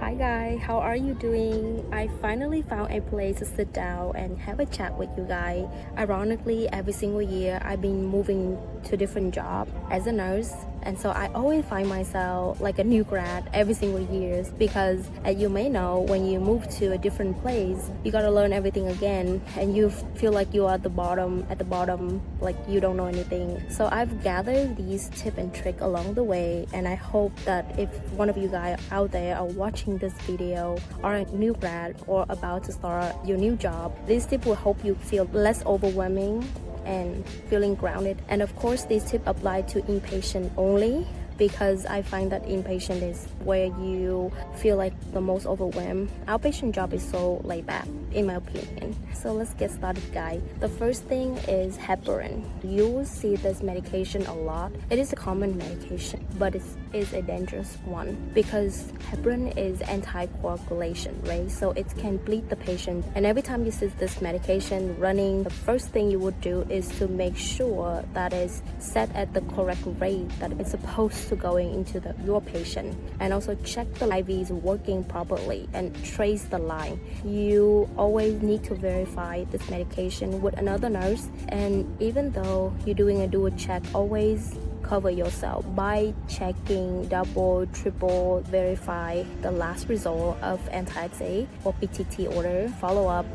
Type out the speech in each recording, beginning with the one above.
Hi guys, how are you doing? I finally found a place to sit down and have a chat with you guys. Ironically, every single year I've been moving to different job as a nurse, and so I always find myself like a new grad every single year because as you may know, when you move to a different place, you gotta learn everything again and you feel like you are at the bottom, like you don't know anything. So I've gathered these tips and tricks along the way, and I hope that if one of you guys out there are watching this video are a new grad or about to start your new job, these tips will help you feel less overwhelming and feeling grounded. And of course, these tips apply to inpatient only, because I find that inpatient is where you feel like the most overwhelmed. Outpatient job is so laid back, in my opinion. So let's get started, guys. The first thing is heparin. You will see this medication a lot. It is a common medication, but it is a dangerous one because heparin is anticoagulation, right? So it can bleed the patient. And every time you see this medication running, the first thing you would do is to make sure that it's set at the correct rate that it's supposed to going into your patient, and also check the IVs working properly and trace the line. You always need to verify this medication with another nurse, and even though you're doing a dual check, always cover yourself by checking double, triple, verify the last result of anti-XA or PTT order, follow up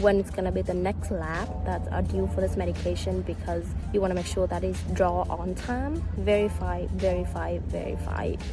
when it's gonna be the next lab that are due for this medication, because you want to make sure that it's draw on time. Verify.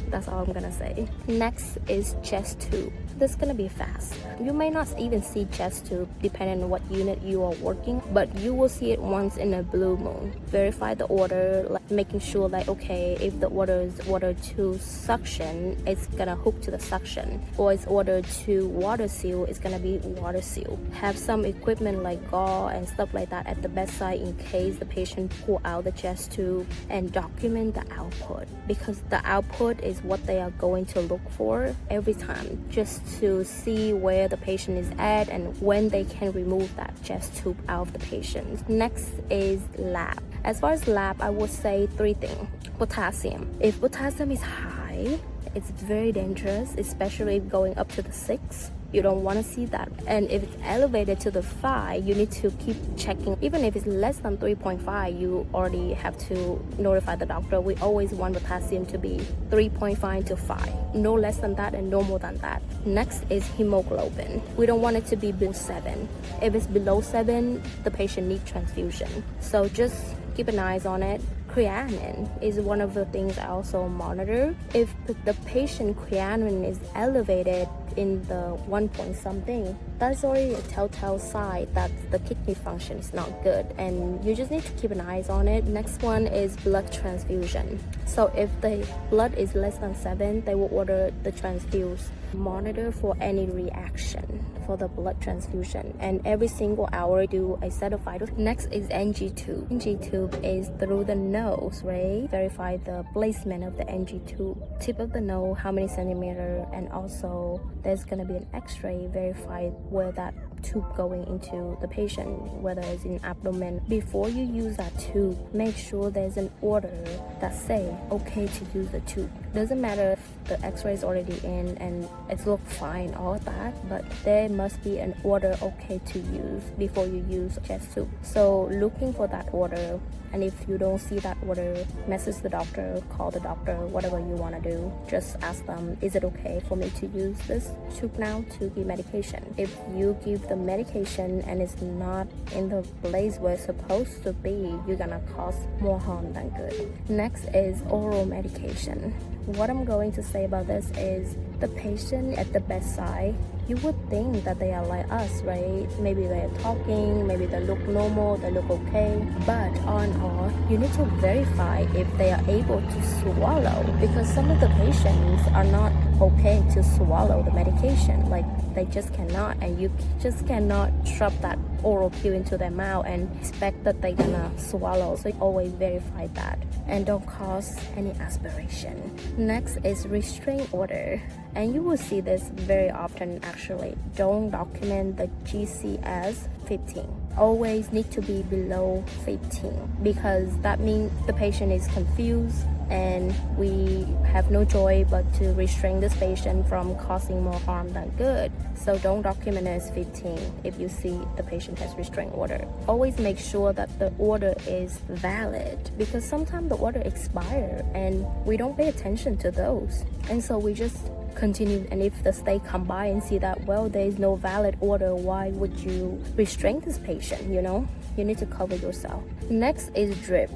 That's all I'm gonna say. Next is chest tube. This is gonna be fast. You may not even see chest tube depending on what unit you are working, but you will see it once in a blue moon. Verify the order, like making sure that okay, if the order is ordered to suction, it's gonna hook to the suction, or it's ordered to water seal, it's gonna be water seal. Have some equipment like gauze and stuff like that at the bedside in case the patient pull out the chest tube, and document the output, because the output is what they are going to look for every time, just to see where the patient is at and when they can remove that chest tube out of the patient. Next is lab. As far as lab, I would say three things. Potassium. If potassium is high, it's very dangerous, especially going up to the 6. You don't want to see that. And if it's elevated to the 5, you need to keep checking. Even if it's less than 3.5, you already have to notify the doctor. We always want potassium to be 3.5 to 5. No less than that and no more than that. Next is hemoglobin. We don't want it to be below 7. If it's below 7, the patient needs transfusion. So just keep an eye on it. Creatinine is one of the things I also monitor. If the patient creatinine is elevated in the 1 point something, that's already a telltale sign that the kidney function is not good, and you just need to keep an eye on it. Next one is blood transfusion. So if the blood is less than 7, they will order the transfuse. Monitor for any reaction for the blood transfusion, and every single hour do a set of vitals. Next is NG tube. NG tube is through the nose, right? Verify the placement of the NG tube. Tip of the nose, how many centimeter, and also there's gonna be an x-ray, verify where that tube going into the patient, whether it's in abdomen. Before you use that tube, make sure there's an order that say okay to use the tube. Doesn't matter if the x-ray is already in and it's look fine, all that, but there must be an order okay to use before you use chest tube. So looking for that order, and if you don't see that order, message the doctor, call the doctor, whatever you want to do. Just ask them, is it okay for me to use this tube now to give medication? If you give the medication and it's not in the place where it's supposed to be, you're gonna cause more harm than good. Next is oral medication. What I'm going to say about this is the patient at the bedside, you would think that they are like us, right? Maybe they're talking, maybe they look normal, they look okay, but on all, you need to verify if they are able to swallow, because some of the patients are not okay to swallow the medication, like they just cannot, and you just cannot shove that oral pill into their mouth and expect that they're gonna swallow. So always verify that and don't cause any aspiration. Next is restraint order, and you will see this very often actually. Don't document the GCS 15. Always need to be below 15, because that means the patient is confused and we have no choice but to restrain this patient from causing more harm than good. So don't document it as 15 if you see the patient has restraint order. Always make sure that the order is valid, because sometimes the order expire and we don't pay attention to those, and so we just continue. And if the state come by and see that, well, there is no valid order, why would you restrain this patient? You need to cover yourself. Next is drip.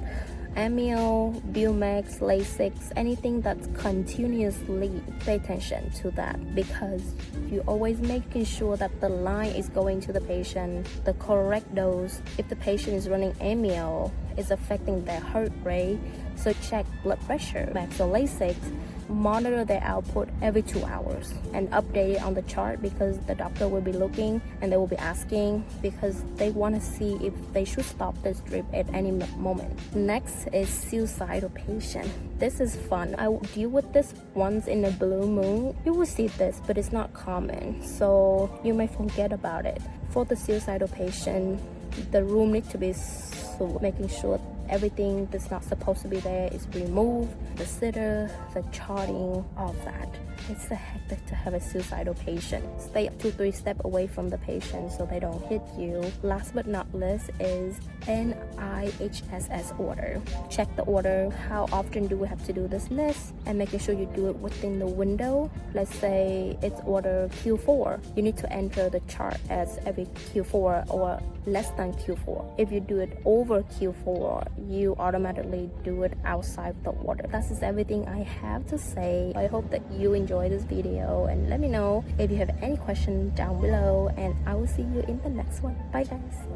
Amio, Bumex, Lasix, anything that's continuously, pay attention to that, because you always making sure that the line is going to the patient the correct dose. If the patient is running amio, it's affecting their heart rate, so check blood pressure. Max or Lasix, monitor their output every 2 hours and update it on the chart, because the doctor will be looking and they will be asking, because they want to see if they should stop this drip at any moment. Next is suicidal patient. This is fun. I will deal with this once in a blue moon. You will see this, but it's not common, so you may forget about it. For the suicidal patient, the room needs to be making sure everything that's not supposed to be there is removed. The sitter, the charting, all of that. It's a hectic to have a suicidal patient. Stay 2-3 steps away from the patient so they don't hit you. Last but not least is NIHSS order. Check the order. How often do we have to do this list, and making sure you do it within the window. Let's say it's order Q4. You need to enter the chart as every Q4 or less than Q4. If you do it over Q4, you automatically do it outside the order. That's just everything I have to say. I hope that you enjoy this video, and let me know if you have any questions down below, and I will see you in the next one. Bye guys.